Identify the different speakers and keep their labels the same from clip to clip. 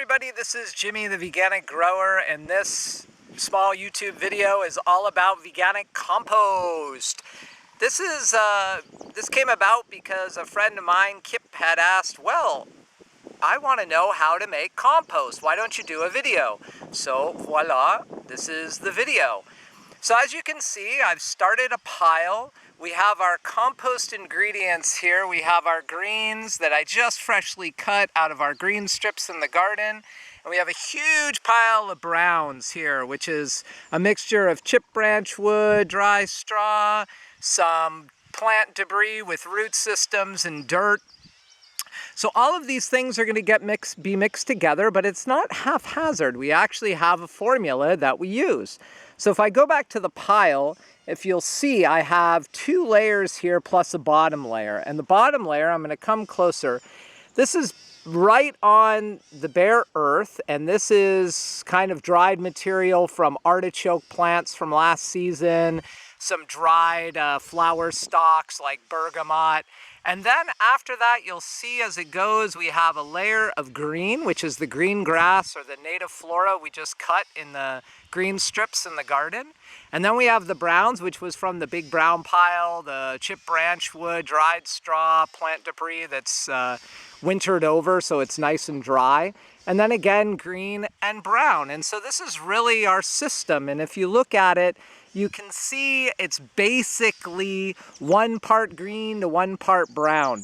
Speaker 1: everybody, this is Jimmy the Veganic Grower, and this small YouTube video is all about veganic compost. This came about because a friend of mine, Kip, had asked, well, I want to know how to make compost. Why don't you do a video? So voila, this is the video. So as you can see, I've started a pile. We have our compost ingredients here. We have our greens that I just freshly cut out of our green strips in the garden. And we have a huge pile of browns here, which is a mixture of chip branch wood, dry straw, some plant debris with root systems and dirt. So all of these things are going to be mixed together, but it's not haphazard. We actually have a formula that we use. So if I go back to the pile, if you'll see, I have two layers here plus a bottom layer. And the bottom layer, I'm going to come closer. This is right on the bare earth, and this is kind of dried material from artichoke plants from last season, some dried flower stalks like bergamot. And then after that, you'll see as it goes, we have a layer of green, which is the green grass or the native flora we just cut in the green strips in the garden. And then we have the browns, which was from the big brown pile, the chip branch wood, dried straw, plant debris that's wintered over, so it's nice and dry. And then again, green and brown. And so this is really our system. And if you look at it, you can see it's basically 1 part green to 1 part brown.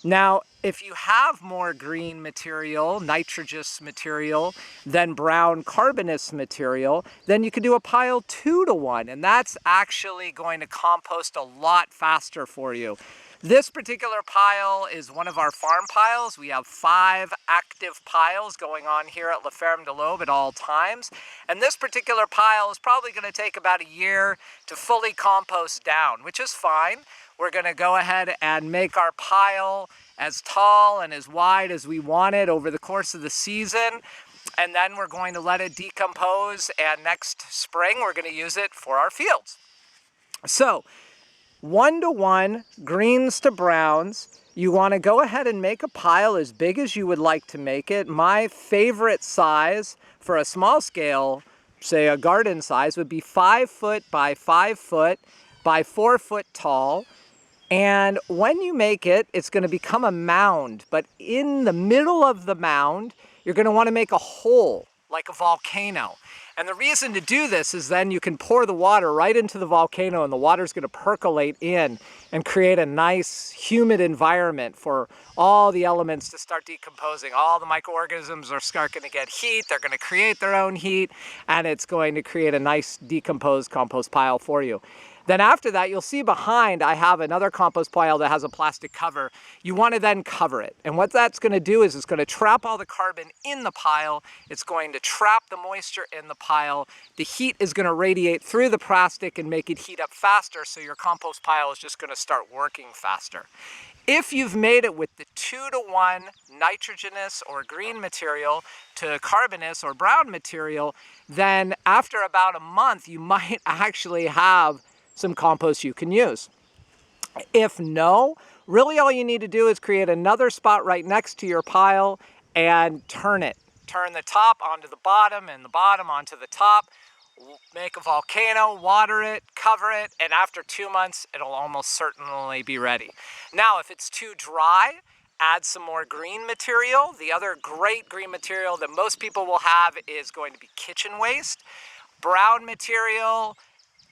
Speaker 1: Now, if you have more green material, nitrogenous material, than brown carbonous material, then you could do a pile 2 to 1, and that's actually going to compost a lot faster for you. This particular pile is one of our farm piles. We have 5 active piles going on here at La Ferme de l'Aube at all times. And this particular pile is probably going to take about a year to fully compost down, which is fine. We're going to go ahead and make our pile as tall and as wide as we want it over the course of the season. And then we're going to let it decompose, and next spring we're going to use it for our fields. So 1 to 1, greens to browns. You want to go ahead and make a pile as big as you would like to make it. My favorite size for a small scale, say a garden size, would be 5 foot by 5 foot by 4 foot tall. And when you make it, it's going to become a mound. But in the middle of the mound, you're going to want to make a hole like a volcano. And the reason to do this is then you can pour the water right into the volcano, and the water's going to percolate in and create a nice humid environment for all the elements to start decomposing. All the microorganisms are going to get heat, they're going to create their own heat, and it's going to create a nice decomposed compost pile for you. Then after that, you'll see behind I have another compost pile that has a plastic cover. You want to then cover it. And what that's going to do is it's going to trap all the carbon in the pile. It's going to trap the moisture in the pile. The heat is going to radiate through the plastic and make it heat up faster, so your compost pile is just going to start working faster. If you've made it with the 2 to 1 nitrogenous or green material to carbonous or brown material, then after about a month, you might actually have some compost you can use. If no, really all you need to do is create another spot right next to your pile and turn it. Turn the top onto the bottom and the bottom onto the top. Make a volcano, water it, cover it, and after 2 months, it'll almost certainly be ready. Now, if it's too dry, add some more green material. The other great green material that most people will have is going to be kitchen waste. Brown material,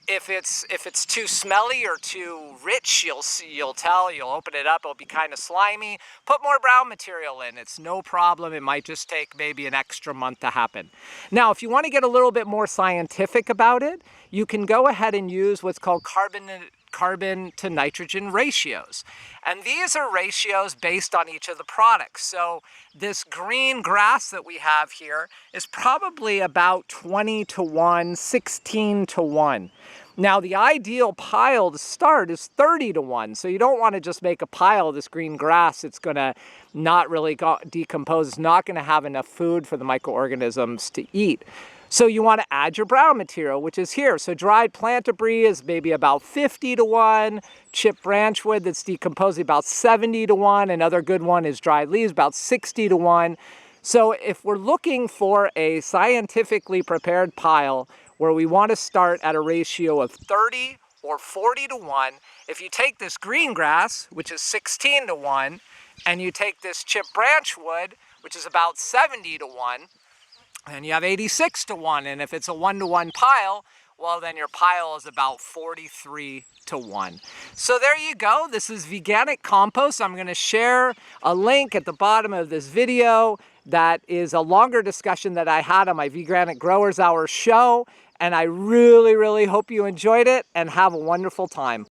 Speaker 1: if it's too smelly or too rich, you'll tell, you'll open it up, it'll be kind of slimy. Put more brown material in, it's no problem. It might just take maybe an extra month to happen. Now, if you want to get a little bit more scientific about it, you can go ahead and use what's called carbon to nitrogen ratios. And these are ratios based on each of the products. So this green grass that we have here is probably about 20 to 1, 16 to 1. Now the ideal pile to start is 30 to 1. So you don't want to just make a pile of this green grass. It's going to not really decompose. It's not going to have enough food for the microorganisms to eat. So you want to add your brown material, which is here. So dried plant debris is maybe about 50 to 1. Chip branch wood that's decomposing about 70 to 1. Another good one is dried leaves, about 60 to 1. So if we're looking for a scientifically prepared pile where we want to start at a ratio of 30 or 40 to 1, if you take this green grass, which is 16 to 1, and you take this chip branch wood, which is about 70 to 1, then you have 86 to 1. And if it's a 1-to-1 pile, well, then your pile is about 43 to 1. So there you go. This is Veganic Compost. I'm going to share a link at the bottom of this video that is a longer discussion that I had on my Veganic Growers Hour show. And I really, really hope you enjoyed it and have a wonderful time.